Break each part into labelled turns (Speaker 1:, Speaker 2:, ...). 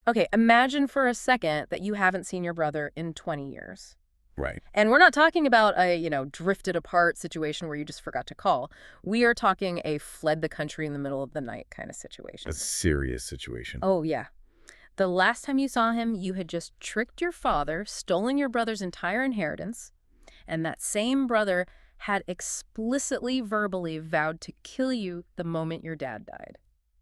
Speaker 1: Okay, imagine for a second that you haven't seen your brother in 20 years.
Speaker 2: Right.
Speaker 1: And we're not talking about a, drifted apart situation where you just forgot to call. We are talking a fled the country in the middle of the night kind of
Speaker 2: A
Speaker 1: situation.
Speaker 2: serious situation.
Speaker 1: Oh, yeah. The last time you saw him, you had just tricked your father, stolen your brother's entire inheritance, and that same brother had explicitly verbally vowed to kill you the moment your dad died.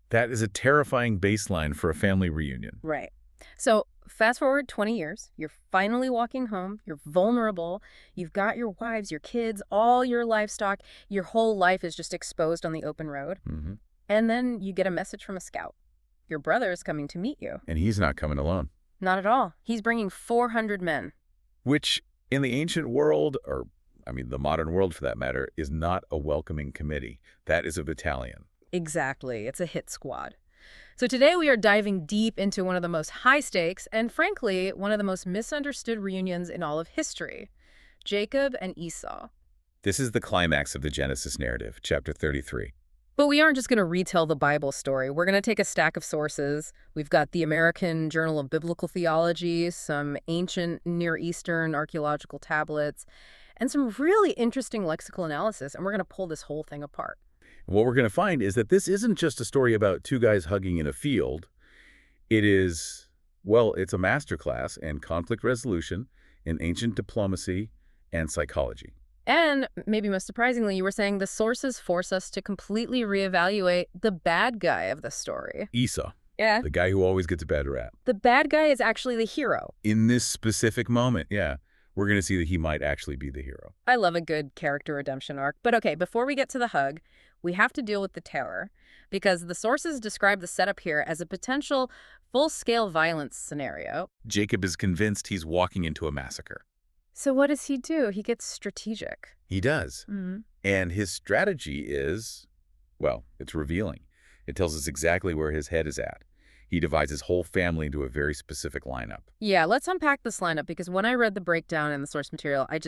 Speaker 2: That is a terrifying baseline for a family reunion.
Speaker 1: Right. So fast forward 20 years, you're finally walking home, you're vulnerable, you've got your wives, your kids, all your livestock, your whole life is just exposed on the open road.
Speaker 2: Hmm.
Speaker 1: And then you get a message from a scout. Your brother is coming to meet you.
Speaker 2: And he's not coming alone.
Speaker 1: Not at all. He's bringing 400 men.
Speaker 2: Which, in the ancient world, or, I mean, the modern world for that matter, is not a welcoming committee. That is a battalion.
Speaker 1: Exactly. It's a hit squad. So today we are diving deep into one of the most high stakes and, frankly, one of the most misunderstood reunions in all of history, Jacob and Esau.
Speaker 2: This is the climax of the Genesis narrative, chapter 33.
Speaker 1: But we aren't just going to retell the Bible story. We're going to take a stack of sources. We've got the American Journal of Biblical Theology, some ancient Near Eastern archaeological tablets, and some really interesting lexical analysis, and we're going to pull this whole thing apart.
Speaker 2: What we're going to find is that this isn't just a story about two guys hugging in a field. It is, well, it's a masterclass in conflict resolution, in ancient diplomacy, and psychology.
Speaker 1: And maybe most surprisingly, you were saying the sources force us to completely reevaluate the bad guy of the story.
Speaker 2: Esau,
Speaker 1: Yeah.
Speaker 2: the guy who always gets a bad rap.
Speaker 1: The bad guy is actually the hero.
Speaker 2: In this specific moment, yeah, we're going to see that he might actually be the hero.
Speaker 1: I love a good character redemption arc. But okay, before we get to the hug, we have to deal with the terror, because the sources describe the setup here as a potential full-scale violence scenario.
Speaker 2: Jacob is convinced he's walking into a massacre.
Speaker 1: So what does he do? He gets strategic.
Speaker 2: He does.
Speaker 1: Mm-hmm.
Speaker 2: And his strategy is, well, it's revealing. It tells us exactly where his head is at. He divides his whole family into a very specific lineup.
Speaker 1: Yeah, let's unpack this lineup, because when I read the breakdown in the source material, I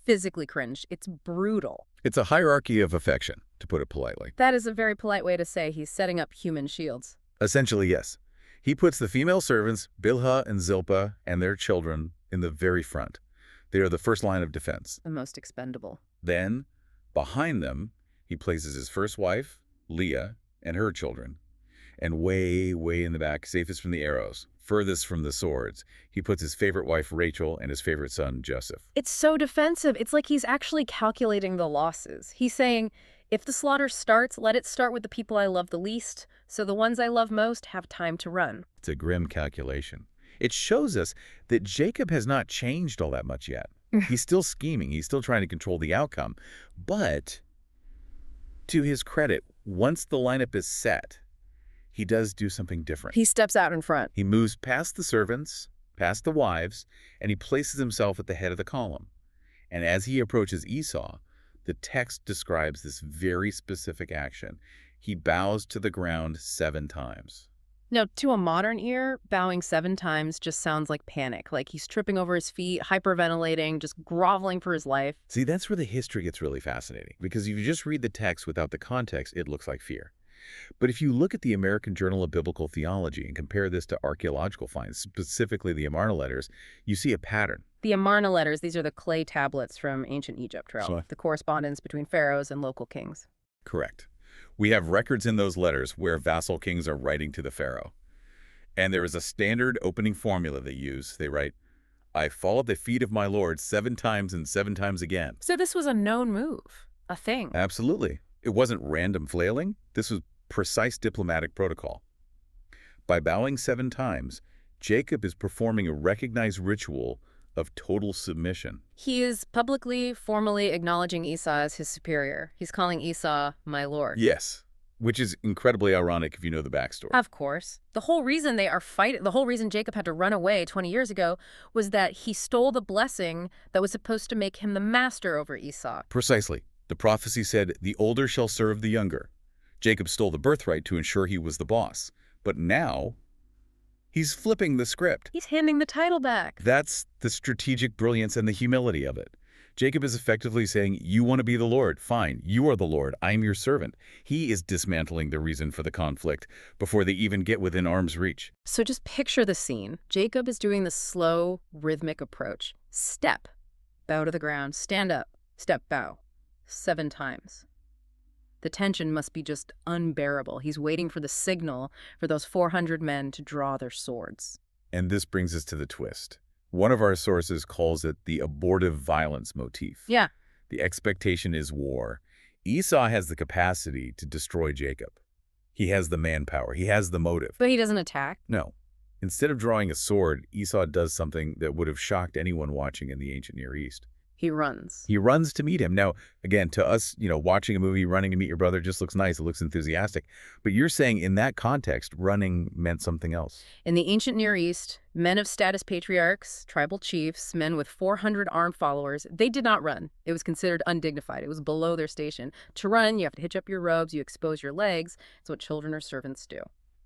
Speaker 1: physically cringed. It's brutal.
Speaker 2: It's a hierarchy of affection, to put it politely.
Speaker 1: That is a very polite way to say he's setting up human shields.
Speaker 2: Essentially, yes. He puts the female servants, Bilhah and Zilpah, and their children in the very front. They are the first line of defense.
Speaker 1: The most expendable.
Speaker 2: Then, behind them, he places his first wife, Leah, and her children. And way, way in the back, safest from the arrows, furthest from the swords, he puts his favorite wife, Rachel, and his favorite son, Joseph.
Speaker 1: It's so defensive. It's like he's actually calculating the losses. He's saying, if the slaughter starts, let it start with the people I love the least, so the ones I love most have time to run.
Speaker 2: It's a grim calculation. It shows us that Jacob has not changed all that much yet. He's still scheming. He's still trying to control the outcome. But to his credit, once the lineup is set, he does do something different.
Speaker 1: He steps out in front.
Speaker 2: He moves past the servants, past the wives, and he places himself at the head of the column. And as he approaches Esau, the text describes this very specific action. He bows to the ground 7 times.
Speaker 1: Now, to a modern ear, bowing 7 times just sounds like panic. Like he's tripping over his feet, hyperventilating, just groveling for his life.
Speaker 2: See, that's where the history gets really fascinating, because if you just read the text without the context, it looks like fear. But if you look at the American Journal of Biblical Theology and compare this to archaeological finds, specifically the Amarna letters, you see a pattern.
Speaker 1: The Amarna letters, these are the clay tablets from ancient Egypt, the correspondence between pharaohs and local kings.
Speaker 2: Correct. We have records in those letters where vassal kings are writing to the pharaoh. And there is a standard opening formula they use. They write, "I fall at the feet of my lord 7 times and 7 times again."
Speaker 1: So this was a known move, a thing.
Speaker 2: Absolutely. It wasn't random flailing. This was precise diplomatic protocol. By bowing 7 times, Jacob is performing a recognized ritual of total submission.
Speaker 1: He is publicly, formally acknowledging Esau as his superior. He's calling Esau my lord.
Speaker 2: Yes, which is incredibly ironic if you know the backstory.
Speaker 1: Of course. The whole reason they are fighting, the whole reason Jacob had to run away 20 years ago was that he stole the blessing that was supposed to make him the master over Esau.
Speaker 2: Precisely. The prophecy said, "The older shall serve the younger." Jacob stole the birthright to ensure he was the boss. But now, he's flipping the script.
Speaker 1: He's handing the title back.
Speaker 2: That's the strategic brilliance and the humility of it. Jacob is effectively saying, you want to be the Lord. Fine, you are the Lord. I am your servant. He is dismantling the reason for the conflict before they even get within arm's reach.
Speaker 1: So just picture the scene. Jacob is doing the slow, rhythmic approach. Step, bow to the ground, stand up, step, bow. 7 times. The tension must be just unbearable. He's waiting for the signal for those 400 men to draw their swords.
Speaker 2: And this brings us to the twist. One of our sources calls it the abortive violence motif.
Speaker 1: Yeah.
Speaker 2: The expectation is war. Esau has the capacity to destroy Jacob. He has the manpower. He has the motive.
Speaker 1: But he doesn't attack.
Speaker 2: No. Instead of drawing a sword, Esau does something that would have shocked anyone watching in the ancient Near East.
Speaker 1: He runs.
Speaker 2: He runs to meet him. Now, again, to us, watching a movie, running to meet your brother just looks nice. It looks enthusiastic. But you're saying in that context, running meant something else.
Speaker 1: In the ancient Near East, men of status patriarchs, tribal chiefs, men with 400 armed followers, they did not run. It was considered undignified. It was below their station. To run, you have to hitch up your robes, you expose your legs. It's what children or servants do.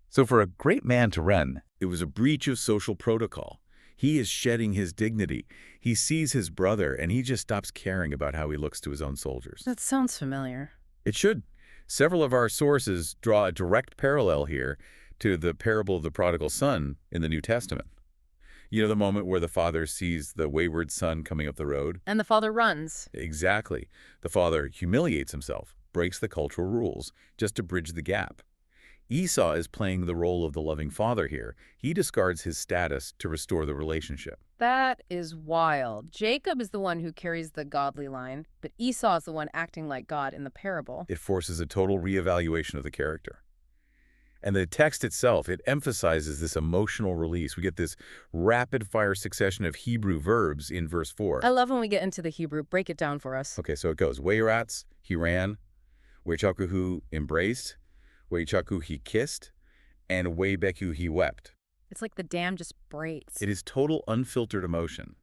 Speaker 2: So for a great man to run, it was a breach of social protocol. He is shedding his dignity. He sees his brother, and he just stops caring about how he looks to his own soldiers.
Speaker 1: That sounds familiar.
Speaker 2: It should. Several of our sources draw a direct parallel here to the parable of the prodigal son in the New Testament. You know, the moment where the father sees the wayward son coming up the road?
Speaker 1: And the father runs.
Speaker 2: Exactly. The father humiliates himself, breaks the cultural rules, just to bridge the gap. Esau is playing the role of the loving father here. He discards his status to restore the relationship.
Speaker 1: That is wild. Jacob is the one who carries the godly line, but Esau is the one acting like God in the parable.
Speaker 2: It forces a total reevaluation of the character. And the text itself, it emphasizes this emotional release. We get this rapid-fire succession of Hebrew verbs in verse 4.
Speaker 1: I love when we get into the Hebrew. Break it down for us.
Speaker 2: Okay, so it goes, Weirats, he ran, Wechakuhu embraced, Weichaku he kissed, and Weibeku he wept.
Speaker 1: It's like the dam just breaks.
Speaker 2: It is total unfiltered emotion.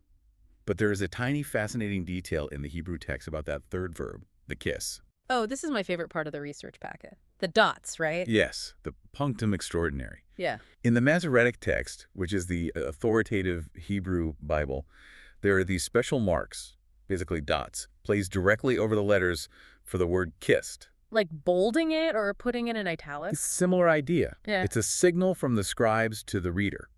Speaker 2: But there is a tiny fascinating detail in the Hebrew text about that third verb, the kiss.
Speaker 1: Oh, this is my favorite part of the research packet. The dots, right?
Speaker 2: Yes, the punctum extraordinary.
Speaker 1: Yeah.
Speaker 2: In the Masoretic text, which is the authoritative Hebrew Bible, there are these special marks, basically dots, placed directly over the letters for the word kissed.
Speaker 1: Like bolding it or putting it in italics?
Speaker 2: Similar idea.
Speaker 1: Yeah.
Speaker 2: It's a signal from the scribes to the reader.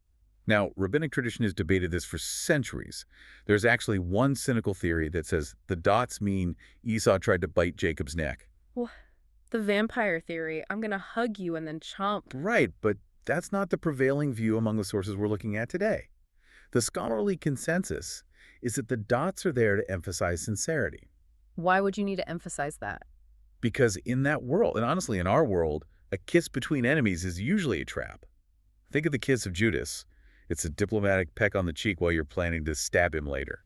Speaker 2: Now, rabbinic tradition has debated this for centuries. There's actually one cynical theory that says the dots mean Esau tried to bite Jacob's neck.
Speaker 1: Well, the vampire theory. I'm going to hug you and then chomp.
Speaker 2: Right, but that's not the prevailing view among the sources we're looking at today. The scholarly consensus is that the dots are there to emphasize sincerity.
Speaker 1: Why would you need to emphasize that?
Speaker 2: Because in that world, and honestly in our world, a kiss between enemies is usually a trap. Think of the kiss of Judas. It's a diplomatic peck on the cheek while you're planning to stab him later.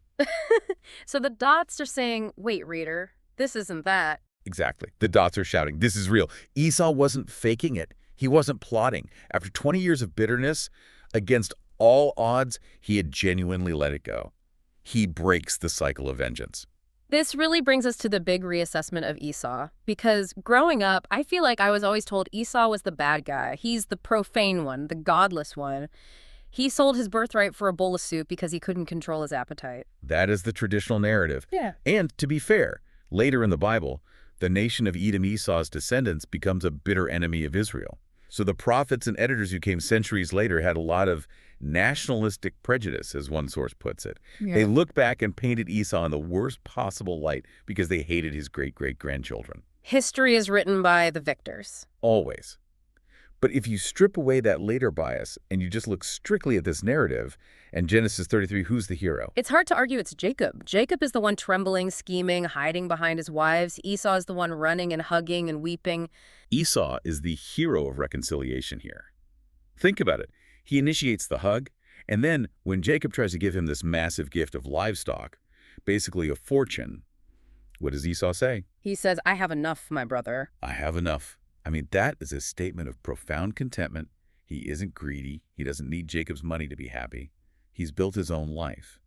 Speaker 1: So the dots are saying, wait, reader, this isn't that.
Speaker 2: Exactly. The dots are shouting, this is real. Esau wasn't faking it. He wasn't plotting. After 20 years of bitterness, against all odds, he had genuinely let it go. He breaks the cycle of vengeance.
Speaker 1: This really brings us to the big reassessment of Esau, because growing up, I feel like I was always told Esau was the bad guy. He's the profane one, the godless one. He sold his birthright for a bowl of soup because he couldn't control his appetite.
Speaker 2: That is the traditional narrative.
Speaker 1: Yeah.
Speaker 2: And to be fair, later in the Bible, the nation of Edom, Esau's descendants, becomes a bitter enemy of Israel. So the prophets and editors who came centuries later had a lot of nationalistic prejudice, as one source puts it.
Speaker 1: Yeah.
Speaker 2: They looked back and painted Esau in the worst possible light because they hated his great-great-grandchildren.
Speaker 1: History is written by the victors.
Speaker 2: Always. But if you strip away that later bias and you just look strictly at this narrative, and Genesis 33, who's the hero?
Speaker 1: It's hard to argue it's Jacob. Jacob is the one trembling, scheming, hiding behind his wives. Esau is the one running and hugging and weeping.
Speaker 2: Esau is the hero of reconciliation here. Think about it. He initiates the hug, and then when Jacob tries to give him this massive gift of livestock, basically a fortune, what does Esau say?
Speaker 1: He says, I have enough, my brother.
Speaker 2: I have enough. I mean, that is a statement of profound contentment. He isn't greedy. He doesn't need Jacob's money to be happy. He's built his own life.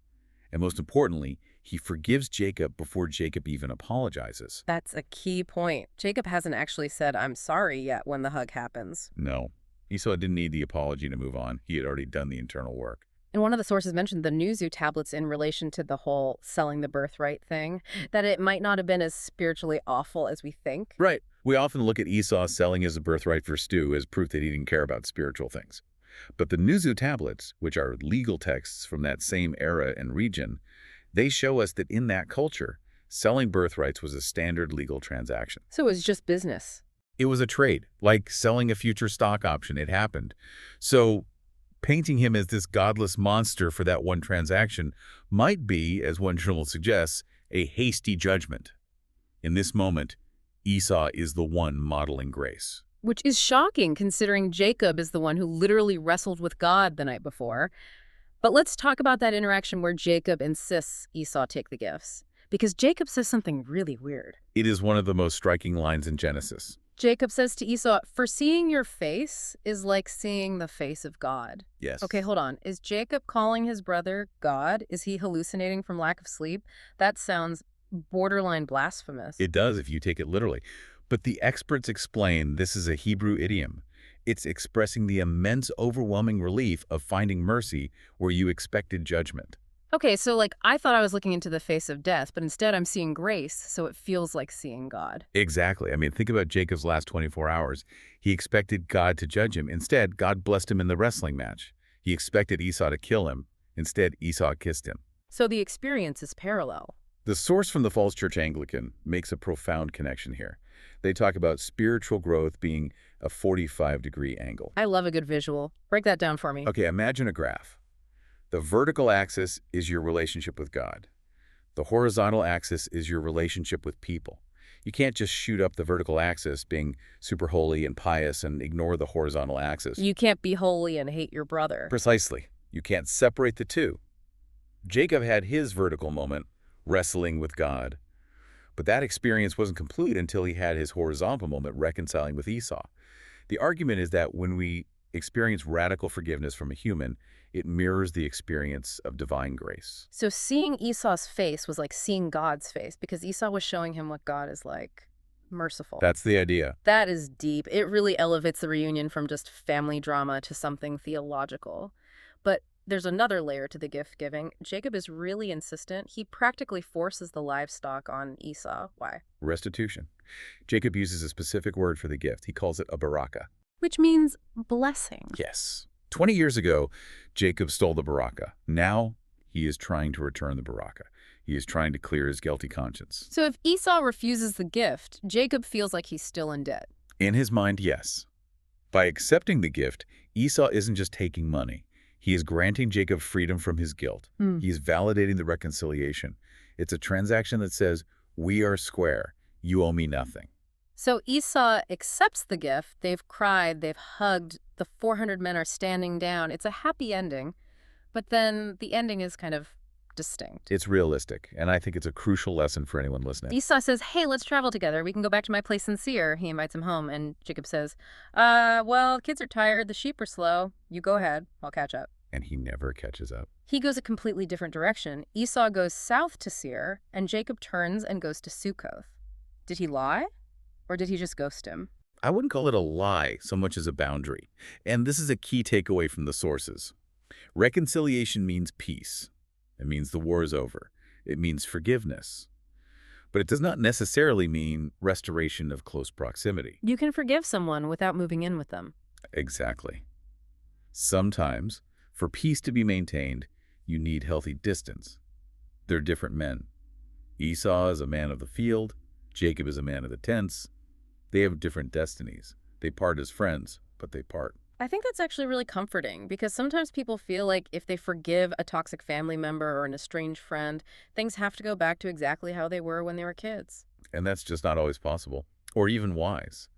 Speaker 2: And most importantly, he forgives Jacob before Jacob even apologizes.
Speaker 1: That's a key point. Jacob hasn't actually said, I'm sorry yet when the hug happens.
Speaker 2: No, Esau didn't need the apology to move on. He had already done the internal work.
Speaker 1: And one of the sources mentioned the Nuzu tablets in relation to the whole selling the birthright thing, that it might not have been as spiritually awful as we think.
Speaker 2: Right. We often look at Esau selling his birthright for stew as proof that he didn't care about spiritual things. But the Nuzu tablets, which are legal texts from that same era and region, they show us that in that culture, selling birthrights was a standard legal transaction.
Speaker 1: So it was just business.
Speaker 2: It was a trade, like selling a future stock option. It happened. So painting him as this godless monster for that one transaction might be, as one journal suggests, a hasty judgment. In this moment, Esau is the one modeling grace.
Speaker 1: Which is shocking considering Jacob is the one who literally wrestled with God the night before. But let's talk about that interaction where Jacob insists Esau take the gifts. Because Jacob says something really weird.
Speaker 2: It is one of the most striking lines in Genesis.
Speaker 1: Jacob says to Esau, "For seeing your face is like seeing the face of God."
Speaker 2: Yes.
Speaker 1: Okay, hold on. Is Jacob calling his brother God? Is he hallucinating from lack of sleep? That sounds borderline blasphemous.
Speaker 2: It does if you take it literally. But the experts explain this is a Hebrew idiom. It's expressing the immense, overwhelming relief of finding mercy where you expected judgment.
Speaker 1: Okay, so like I thought I was looking into the face of death, but instead I'm seeing grace, so it feels like seeing God.
Speaker 2: Exactly. I mean, think about Jacob's last 24 hours. He expected God to judge him. Instead, God blessed him in the wrestling match. He expected Esau to kill him. Instead, Esau kissed him.
Speaker 1: So the experience is parallel.
Speaker 2: The source from the Falls Church Anglican makes a profound connection here. They talk about spiritual growth being a 45-degree angle.
Speaker 1: I love a good visual. Break that down for me.
Speaker 2: Okay, imagine a graph. The vertical axis is your relationship with God. The horizontal axis is your relationship with people. You can't just shoot up the vertical axis being super holy and pious and ignore the horizontal axis.
Speaker 1: You can't be holy and hate your brother.
Speaker 2: Precisely. You can't separate the two. Jacob had his vertical moment, wrestling with God. But that experience wasn't complete until he had his horizontal moment, reconciling with Esau. The argument is that when we experience radical forgiveness from a human, it mirrors the experience of divine grace.
Speaker 1: So seeing Esau's face was like seeing God's face because Esau was showing him what God is like. Merciful.
Speaker 2: That's the idea.
Speaker 1: That is deep. It really elevates the reunion from just family drama to something theological. But there's another layer to the gift giving. Jacob is really insistent. He practically forces the livestock on Esau. Why?
Speaker 2: Restitution. Jacob uses a specific word for the gift. He calls it a baraka.
Speaker 1: Which means blessing.
Speaker 2: Yes. 20 years ago, Jacob stole the baraka. Now, he is trying to return the baraka. He is trying to clear his guilty conscience.
Speaker 1: So if Esau refuses the gift, Jacob feels like he's still in debt.
Speaker 2: In his mind, yes. By accepting the gift, Esau isn't just taking money. He is granting Jacob freedom from his guilt. He is validating the reconciliation. It's a transaction that says, we are square. You owe me nothing.
Speaker 1: So Esau accepts the gift. They've cried, they've hugged, the 400 men are standing down. It's a happy ending, but then the ending is kind of distinct.
Speaker 2: It's realistic, and I think it's a crucial lesson for anyone listening.
Speaker 1: Esau says, "Hey, let's travel together. We can go back to my place in Seir." He invites him home, and Jacob says, well, kids are tired, the sheep are slow. You go ahead, I'll catch up.
Speaker 2: And he never catches up.
Speaker 1: He goes a completely different direction. Esau goes south to Seir, and Jacob turns and goes to Sukkoth. Did he lie? Or did he just ghost him?
Speaker 2: I wouldn't call it a lie so much as a boundary. And this is a key takeaway from the sources. Reconciliation means peace. It means the war is over. It means forgiveness. But it does not necessarily mean restoration of close proximity.
Speaker 1: You can forgive someone without moving in with them.
Speaker 2: Exactly. Sometimes, for peace to be maintained, you need healthy distance. They're different men. Esau is a man of the field. Jacob is a man of the tents. They have different destinies. They part as friends, but they part.
Speaker 1: I think that's actually really comforting because sometimes people feel like if they forgive a toxic family member or an estranged friend, things have to go back to exactly how they were when they were kids.
Speaker 2: And that's just not always possible, or even wise.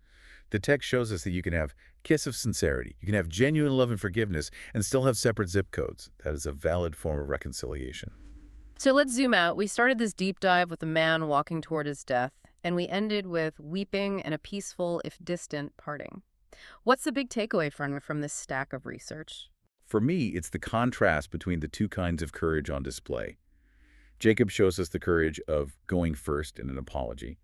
Speaker 2: The text shows us that you can have kiss of sincerity, you can have genuine love and forgiveness, and still have separate zip codes. That is a valid form of reconciliation.
Speaker 1: So let's zoom out. We started this deep dive with a man walking toward his death, and we ended with weeping and a peaceful, if distant, parting. What's the big takeaway from this stack of research?
Speaker 2: For me, it's the contrast between the two kinds of courage on display. Jacob shows us the courage of going first in an apology.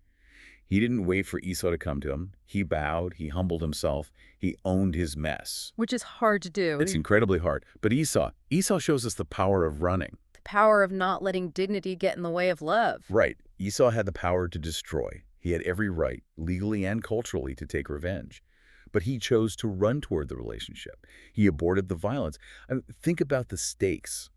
Speaker 2: He didn't wait for Esau to come to him. He bowed, he humbled himself, he owned his mess.
Speaker 1: Which is hard to do.
Speaker 2: It's incredibly hard. But Esau shows us the power of running.
Speaker 1: The power of not letting dignity get in the way of love.
Speaker 2: Right. Esau had the power to destroy. He had every right, legally and culturally, to take revenge. But he chose to run toward the relationship. He aborted the violence. I mean, think about the stakes.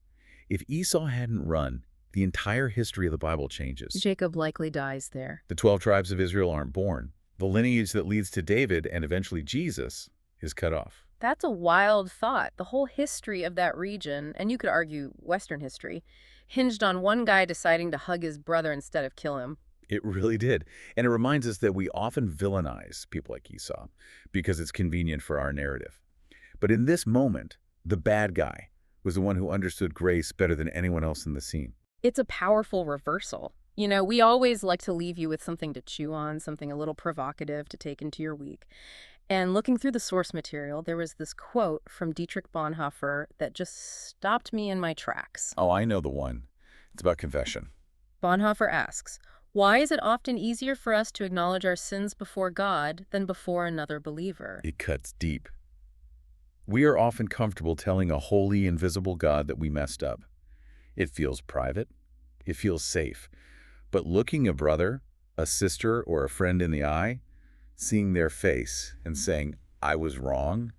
Speaker 2: If Esau hadn't run, the entire history of the Bible changes.
Speaker 1: Jacob likely dies there.
Speaker 2: The 12 tribes of Israel aren't born. The lineage that leads to David and eventually Jesus is cut off.
Speaker 1: That's a wild thought. The whole history of that region, and you could argue Western history, hinged on one guy deciding to hug his brother instead of kill him.
Speaker 2: It really did. And it reminds us that we often villainize people like Esau because it's convenient for our narrative. But in this moment, the bad guy was the one who understood grace better than anyone else in the scene.
Speaker 1: It's a powerful reversal. You know, we always like to leave you with something to chew on, something a little provocative to take into your week. And looking through the source material, there was this quote from Dietrich Bonhoeffer that just stopped me in my tracks.
Speaker 2: Oh, I know the one. It's about confession.
Speaker 1: Bonhoeffer asks, "Why is it often easier for us to acknowledge our sins before God than before another believer?"
Speaker 2: It cuts deep. We are often comfortable telling a holy, invisible God that we messed up. It feels private. It feels safe. But looking a brother, a sister, or a friend in the eye, seeing their face and saying, "I was wrong,"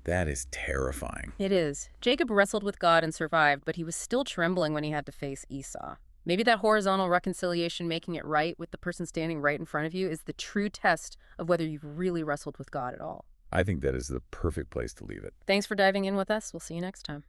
Speaker 2: that is terrifying.
Speaker 1: It is. Jacob wrestled with God and survived, but he was still trembling when he had to face Esau. Maybe that horizontal reconciliation, making it right with the person standing right in front of you, is the true test of whether you've really wrestled with God at all.
Speaker 2: I think that is the perfect place to leave it.
Speaker 1: Thanks for diving in with us. We'll see you next time.